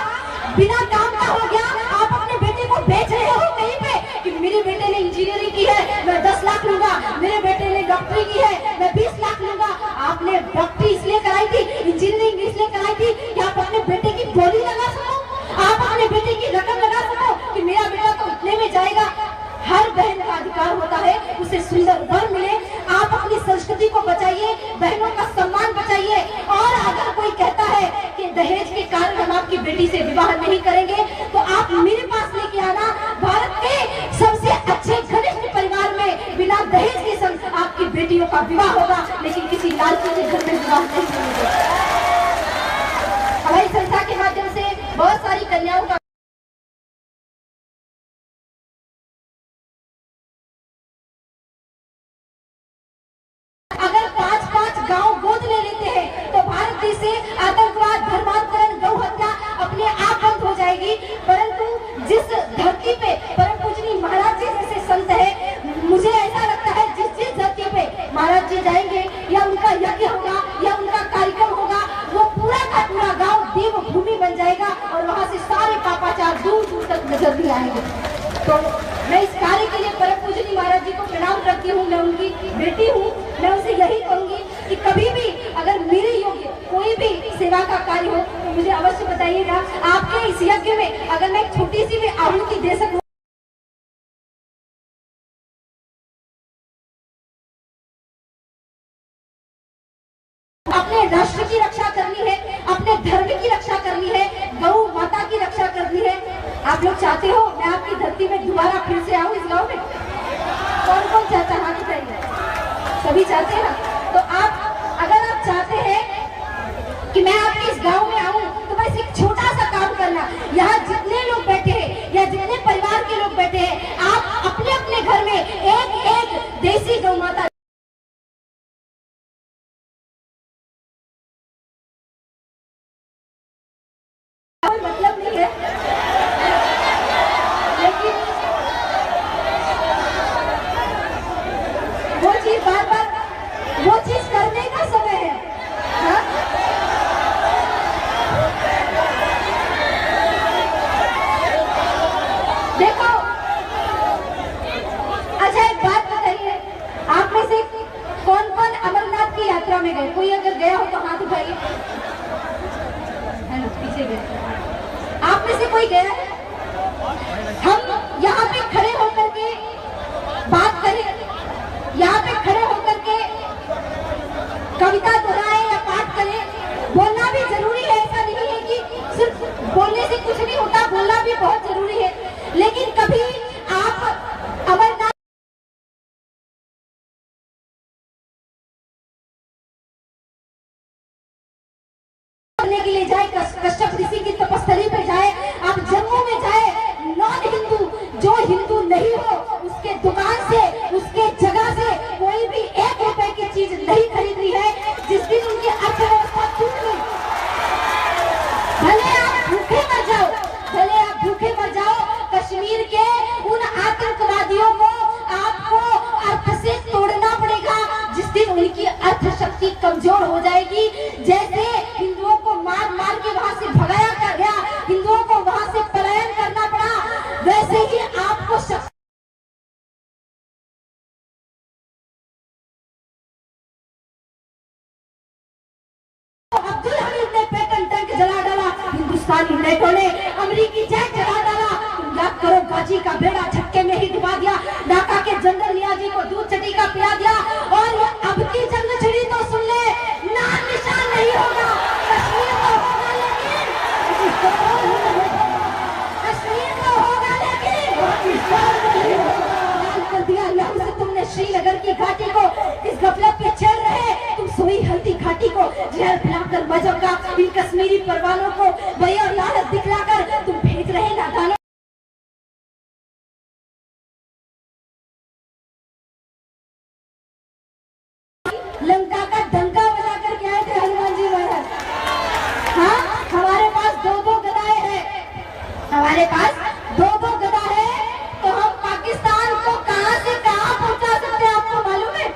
बिना काम का हो गया, आप अपने बेटे को बेच रहे हो कहीं पे कि मेरे बेटे ने इंजीनियरिंग की है मैं 10 लाख लूंगा, मेरे बेटे ने डॉक्टरी की है मैं 20 लाख लूंगा। आपने डॉक्टरी इसलिए कराई थी, इंजीनियरिंग इसलिए कराई थी कि आप अपने बेटे की बोली लगा सको, आप अपने बेटे की रकम लगा सको कि मेरा बेटा तो इतने में जाएगा। हर बहन का अधिकार होता है उसे सुंदर वर मिले। आप अपनी संस्कृति को बचाइए, बहनों का सम्मान बचाइए। और अगर कोई कहता है कि दहेज के कारण हम आपकी बेटी से विवाह नहीं करेंगे, तो आप मेरे पास लेके आना। भारत के सबसे अच्छे घनिष्ठ परिवार में बिना दहेज के संग आपकी बेटियों का विवाह होगा, लेकिन किसी लालची के घर में विवाह नहीं होगा। हमारी संस्था के माध्यम से बहुत सारी कन्याओं का गांव गोद ले लेते हैं तो भारत देश से आतंकवाद, धर्मांतरण, गौ हत्या अपने आप बंद हो जाएगी। परंतु जिस धरती पे परम पूजनीय महाराज जी जैसे संत है, मुझे ऐसा लगता है जिस धरती पे महाराज जी जाएंगे या उनका यज्ञ होगा या उनका कार्यक्रम होगा, वो पूरा का पूरा गाँव देव भूमि बन जाएगा और वहाँ से सारे पापाचार दूर दूर तक नजर नहीं आएंगे। तो मैं इस कार्य के लिए परम पूजनीय महाराज जी को प्रणाम करती हूँ। मैं उनकी बेटी हूँ। मैं उनसे यही कहूंगी कि कभी भी अगर मेरे योग्य कोई भी सेवा का कार्य हो तो मुझे अवश्य बताइएगा। आपके इस यज्ञ में अगर मैं छोटी सी भी आहुति दे सकूं, अपने राष्ट्र की रक्षा करनी है, अपने धर्म की रक्षा करनी है, गौ माता की रक्षा करनी है। आप लोग चाहते हो मैं आपकी धरती में दोबारा फिर से आऊं इस गांव में? कौन कौन चाहता है? हाथ उठाइए। सभी चाहते हैं ना? तो आप अगर आप चाहते हैं कि मैं आपके इस गांव में आऊं तो बस एक छोटा सा काम करना। यहाँ जितने लोग बैठे हैं या जितने परिवार के लोग बैठे हैं, आप अपने अपने घर में एक एक देसी गौ माता मतलब नहीं है, लेकिन वो चीज बार बार वो चीज करने का समय है। हाँ? देखो, अच्छा एक बात बताइए, आप में से कौन कौन अमरनाथ की यात्रा में गए? कोई अगर गया हो तो हाथ उठाइए। हेलो, पीछे गए। आप में से कोई गया है? हम यहाँ पे खड़े होकर के बात करें, यहाँ पे खड़े होकर के कविता दोहराए या पाठ करें, बोलना भी जरूरी है। ऐसा नहीं है कि सिर्फ बोलने से कुछ नहीं होता, बोलना भी बहुत जरूरी है। लेकिन कभी आप अमरनाथ के लिए जाए, कश्यप ऋषि की तपस्थली पे जाए, आप जम्मू में जाए, नॉन हिंदू जो हिंदू नहीं हो उसके दुकान से, उसके जगह से कोई भी 1 रुपए की चीज नहीं खरीदनी है। जिस दिन उनकी अर्थव्यवस्था टूट गई, भले आप भूखे मर जाओ, भले आप भूखे मर जाओ, कश्मीर के उन आतंकवादियों को आपको अर्थ से तोड़ना पड़ेगा। जिस दिन उनकी अर्थ शक्ति कमजोर हो जाएगी, जैसे हिंदुओं को मार मार के वहां से भगाया गया, हिंदुओं को वहां से पलायन करना पड़ा, वैसे ही आपको अब्दुल हमीद ने पैटर्न टैंक जला डाला, हिंदुस्तानी नेटों ने अमेरिकी जेट जला डाला। तुम याद करो, गाजी का बेड़ा झटके में ही डुबा दिया, ढाका के जनरल नियाजी को दूध चटी का पिला दिया। और अब की जंग छिड़ी तो सुन ले, नाम निशान नहीं होगा, कश्मीर तो होगा, लेकिन कश्मीर की घाटी को, इस गफलत पे चल रहे तुम सोई हल्दी घाटी को, जहर पिलाकर मजहब का इन कश्मीरी परवानों को, वही और लालच दिखलाकर तुम भेज रहे नादानों। लंका का डंका बजाकर के आए थे हनुमान जी महाराज। हाँ, हमारे पास दो दो गदाएं हैं, हमारे पास दो दो गदा है, तो हम पाकिस्तान को कहां से कहां पहुंचा सकते हैं, आपको मालूम है?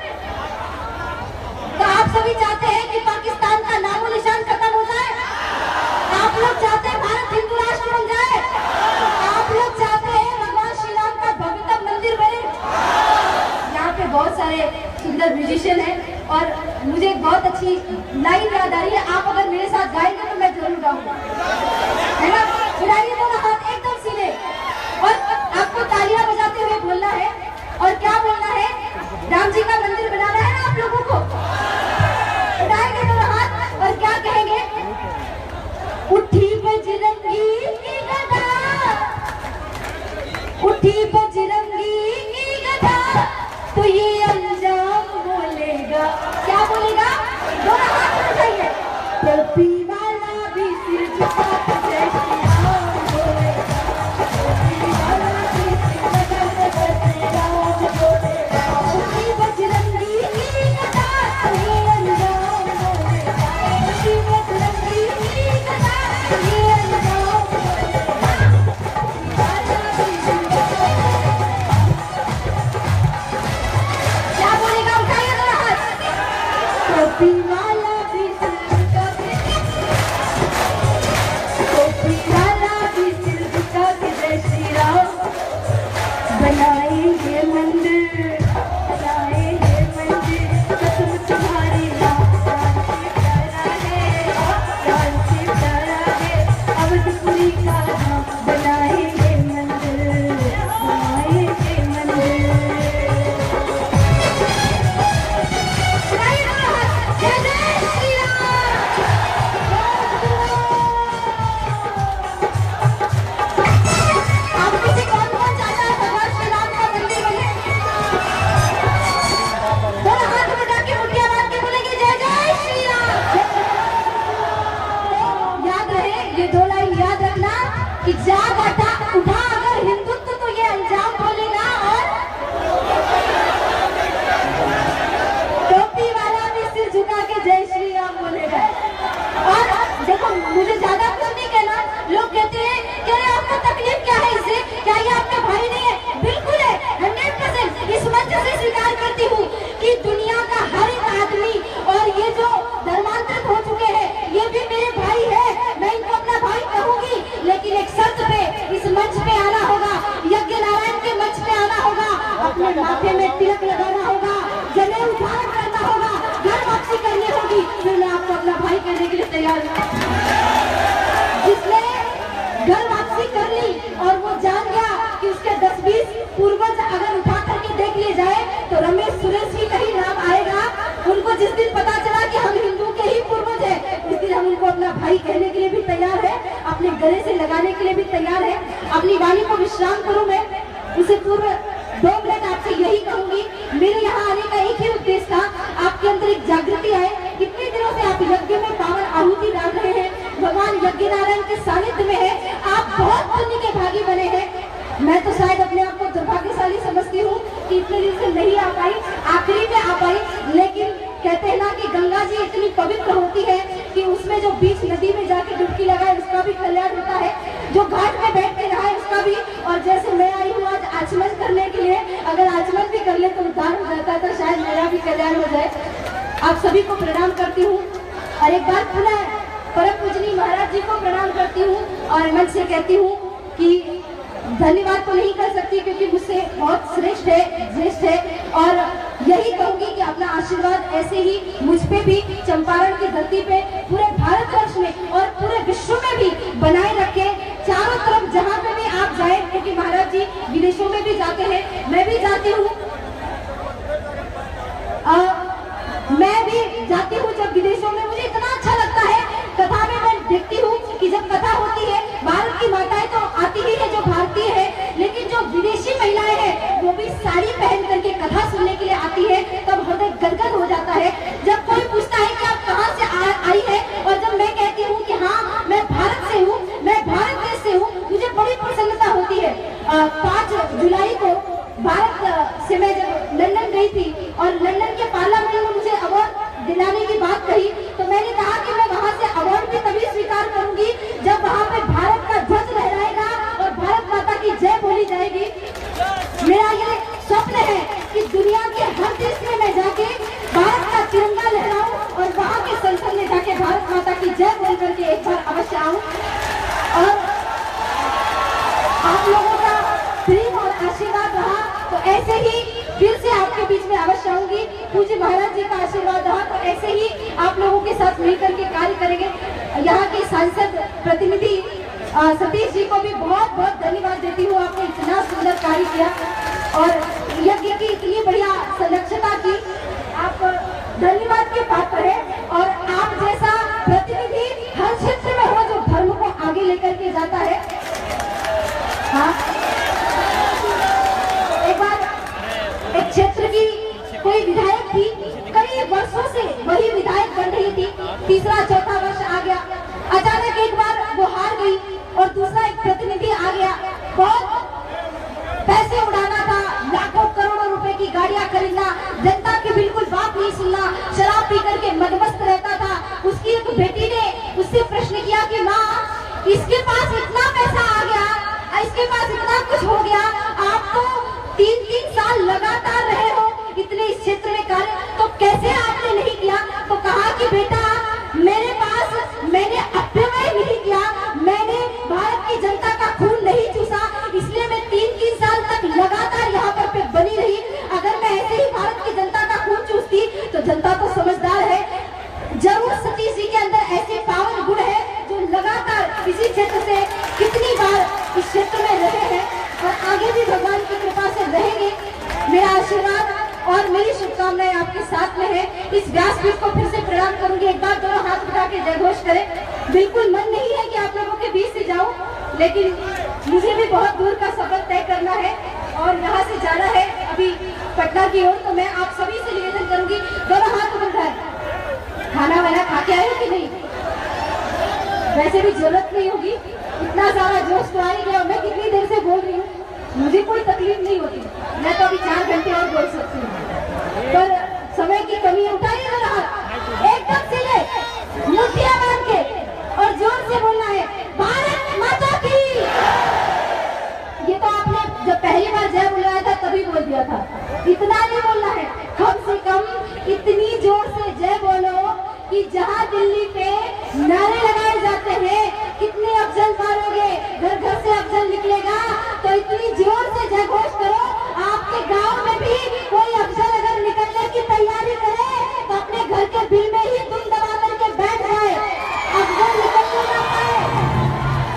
तो आप सभी चाहते हैं कि पाकिस्तान का नामो निशान खत्म हो जाए? आप लोग चाहते हैं भारत हिंदू राष्ट्र बन जाए? आप लोग चाहते हैं भगवान श्री राम का भव्यतम मंदिर बने? यहाँ पे बहुत सारे सुंदर म्यूजिशियन हैं और मुझे एक बहुत अच्छी लाइन याद आ रही है, आप अगर मेरे साथ गाएंगे तो मैं जरूर गाऊंगा, है ना? उठाइए दोनों हाथ एकदम सीधे और आपको तालियां बजाते हुए बोलना है। और क्या बोलना है? राम जी का मंदिर बनाना है ना आप लोगों को? उठाएंगे दोनों हाथ और क्या कहेंगे? उठी बजरंगी की गदा, उठी बजरंगी की गदा, तो ये अंजाम बोलेगा। क्या बोलेगा? दोनों हाथ उठाइए। टोपी वाला भी सिर झुका के जय श्री राम बोलेगा, टोपी वाला भी सिर झुका के जय श्री राम बोलेगा, उठी बजरंगी की गदा, तो ये अंजाम बोलेगा, उठी बजरंगी की गदा, तो ये अंजाम बोलेगा, वाला भी सिर झुका। क्या बोलेगा? उठाइए दोनों हाथ। टोपी वाला भी सिर झुका के, टोपी वाला भी सिर झुका के जय श्री राम। बनाएंगे मंदिर, बनाएंगे मंदिर, कसम तुम्हारी राम, जान से प्यारा है, जान से प्यारा है, अवधपुरी का धाम। बनाएंगे मंदिर, बनाएंगे मंदिर। जय जय श्री राम। आप में से कौन कौन चाहता है भगवान श्री राम का मंदिर बने? दोनों हाथ उठा के मुट्ठियां बांध के बोलेंगे जय जय श्री राम। याद रहे, ये दो लाइन याद रखना कि जाग उठा अगर हिंदुत्व तो ये अंजाम बोलेगा, और टोपी वाला भी सिर झुका के जय श्री राम बोलेगा। और देखो, मुझे ज्यादा कुछ नहीं कहना, लोग कहते हैं कि अरे आपको तकलीफ क्या है इससे, क्या ये आपका भाई नहीं है? बिल्कुल है, 100% इस मंच से स्वीकार करती हूँ कि दुनिया का हर एक आदमी और ये जो धर्मांतरित हो चुके हैं ये भी मेरे भाई है, मैं इनको अपना भाई कहूंगी, लेकिन एक शर्त पे इस मंच पे आना होगा, यज्ञ नारायण के मंच पे आना होगा, अपने माथे में तिलक लगाना होगा, जनेऊ धारण करना होगा, घर वापसी करनी होगी, फिर मैं आपको अपना भाई कहने के लिए तैयार हूँ। जिसने घर वापसी कर ली और वो जान गया कि उसके 10-20 पूर्वज अगर उठा करके देख लिए जाए तो रमेश सुरेश ही कहीं नाम आएगा, उनको जिस दिन पता चला कि हम हिंदू के ही पूर्वज हैं, उस दिन हम उनको अपना भाई कहने के लिए भी तैयार है, अपने गले से लगाने के लिए भी तैयार है। अपनी वाणी को विश्राम करूं मैं, उसे पूर्व 2 मिनट आपसे यही कहूंगी, मेरे यहाँ आने का एक ही उद्देश्य था, आपके अंदर एक जागृति आए। कितने दिनों से आप यज्ञ में पावन आहुति डाल रहे हैं, भगवान यज्ञ नारायण के सानिध्य में है, आप बहुत पुण्य के भागी बने हैं। मैं तो शायद अपने आप को दुर्भाग्यशाली समझती हूँ कि इतने दिन से नहीं आ पाई, आखिरी में आ पाई, लेकिन कहते हैं ना कि गंगा जी इतनी पवित्र होती है कि उसमें जो बीच नदी में जाके डुबकी लगाए उसका भी कल्याण होता है, जो घाट में बैठ के नहाए उसका भी। और जैसे मैं आई हूँ आज आचमन करने के लिए, अगर आचमन भी कर ले तो उद्धार हो जाता है, तो शायद मेरा भी कल्याण हो जाए। आप सभी को प्रणाम करती हूँ और एक बार पुनः परम पूजनीय महाराज जी को प्रणाम करती हूँ और मंच से कहती हूँ कि धन्यवाद तो नहीं कर सकती क्योंकि मुझसे बहुत श्रेष्ठ है, ज्येष्ठ है, और यही कहूंगी कि अपना आशीर्वाद ऐसे ही मुझ पे भी, चंपारण की धरती पे, पूरे भारतवर्ष में और पूरे विश्व में भी बनाए रखे। चारों तरफ जहाँ पे भी आप जाए, क्योंकि महाराज जी विदेशों में भी जाते हैं, मैं भी जाती हूँ, मैं भी जाती हूँ जब विदेशों में, मुझे इतना अच्छा लगता है। कथा में मैं देखती हूँ कि जब कथा होती है, भारत की माताएं तो आती ही है जो भारतीय है, लेकिन जो विदेशी महिलाएं हैं वो भी साड़ी पहन करके कथा सुनने के लिए आती है। जाएगी। मेरा ये स्वप्न है कि दुनिया के हर देश में मैं जाके भारत का तिरंगा लहराऊं और वहां के संसद में जाके भारत माता की जय बोल करके एक बार अवश्य आऊं। और आप लोगों का प्रेम और आशीर्वाद रहा तो ऐसे ही फिर से आपके बीच में अवश्य आऊंगी। पूज्य महाराज जी का आशीर्वाद रहा तो ऐसे ही आप लोगों के साथ मिलकर के कार्य करेंगे। यहाँ के सांसद प्रतिनिधि सतीश जी को भी बहुत बहुत धन्यवाद देती हूँ। आपने इतना सुंदर कार्य किया और यज्ञ की इतनी बढ़िया संरक्षता की, आप धन्यवाद के पात्र है। और आप जैसा प्रतिनिधि हर क्षेत्र में हो जो धर्म को आगे लेकर के जाता है। हाँ, एक बार एक क्षेत्र की कोई विधायक थी, कई वर्षों से वही विधायक बन रही थी, तीसरा चौथा वर्ष आ गया, अचानक एक बार वो हार गई और दूसरा एक प्रतिनिधि आ गया। बहुत पैसे उड़ाना था, लाखों करोड़ों रुपए की गाड़ियां खरीदना, जनता की बिल्कुल बात नहीं सुनना, शराब पी करके मदमस्त रहता था। उसकी एक बेटी ने उससे प्रश्न किया कि माँ, इसके पास इतना पैसा आ गया, इसके पास इतना कुछ हो गया, आप तो 3-3 साल लगातार रहे हो इतने इस क्षेत्र में कार्य, तो कैसे आपने नहीं किया? तो कहा कि बेटा, मेरे पास मैंने अपव्यय नहीं किया, मैंने भारत की जनता का खून नहीं चूसा, इसलिए मैं 3-3 साल तक लगातार यहाँ पर बनी रही। अगर मैं ऐसे ही भारत की जनता का खून चूसती तो जनता तो समझदार है। जरूर सतीश जी के अंदर ऐसे पावन गुण है जो लगातार इसी क्षेत्र से कितनी बार इस क्षेत्र में रहे हैं और आगे भी भगवान की कृपा से रहेंगे। मेरा आशीर्वाद और मेरी शुभकामनाएं आपके साथ में है। इस व्यासपीठ को फिर से प्रणाम करूंगी। एक बार दोनों हाथ उठा के जयघोष करें। बिल्कुल मन नहीं है कि आप लोगों के बीच से जाऊं, लेकिन मुझे भी बहुत दूर का सफर तय करना है और यहाँ से जाना है अभी पटना की ओर। तो मैं आप सभी से निवेदन करूंगी, दोनों हाथ उठाएं। खाना वाना खा के आए हो कि नहीं? वैसे भी जरूरत नहीं होगी, इतना सारा जोश तो आ ही गया। मैं कितनी देर से बोल रही हूँ, मुझे कोई तकलीफ नहीं होती, मैं तो अभी 4 घंटे और बोल सकती हूँ, पर समय की कमी। उठाइए जरा हाथ, एकदम से ले मुठ्ठियां बांध के और जोर से बोलना है, भारत माता की। ये तो आपने जब पहली बार जय बुलाया था तभी बोल दिया था, इतना नहीं बोलना है, कम से कम इतनी जोर से जय बोलो कि जहाँ दिल्ली पे नारे लगाए जाते हैं, कितने अफजल मारोगे, घर घर से अफजल निकलेगा, तो इतनी जोर से जय घोष करो। आपके गांव में भी कोई अफजल अगर निकलने की तैयारी करे तो अपने घर के बिल में ही तुम दबा करके बैठ जाए, अफजल निकलने ना पाए।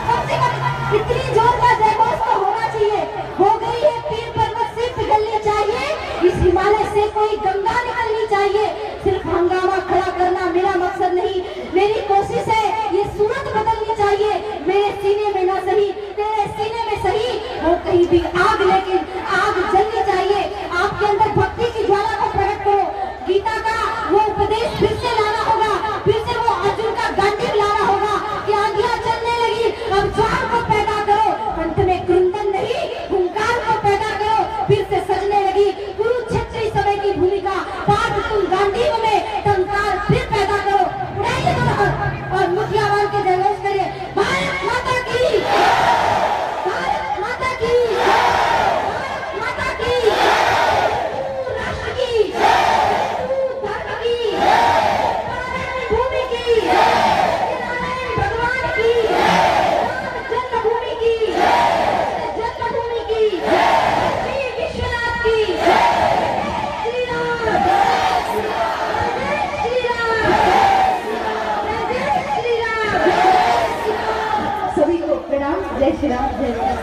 कम से कम इतनी जोर का जय घोष तो होना चाहिए। हो गई है पीर पर्वत से पिघलनी चाहिए, इस हिमालय से कोई गंगा निकलनी चाहिए। सिर्फ हंगामा खड़ा करना मेरा मकसद नहीं, मेरी कोशिश है ये सूरत बदलनी चाहिए। मेरे सीने में ना सही, तेरे सीने में सही, वो कहीं भी आग, लेकिन आग जलनी चाहिए। आपके अंदर भक्ति की ज्वाला को प्रकट करो। गीता का वो उपदेश फिर से लाना होगा, फिर से वो अर्जुन का गांडीव लाना होगा कि आंधियां चलने लगी, अब ज्वार को पैदा करो, कंठ में क्रुंदन नहीं, हुंकार को पैदा करो, फिर से सजने लगी कुरुक्षेत्र समय की भूमिका, पाठ तुम गांडीव में टंकार फिर पैदा करो। उड़ाइए और मुठिया बांध के जयघोष करिए, भारत माता की, भारत माता की, भारत माता की, राष्ट्र की, धर्म की, नारायण भूमि की, नारायण भगवान की, राम जन्मभूमि की, जन्मभूमि की, श्री विश्वनाथ की, श्री राम, श्री राम, सभी को प्रणाम। जय श्री राम, जय राम।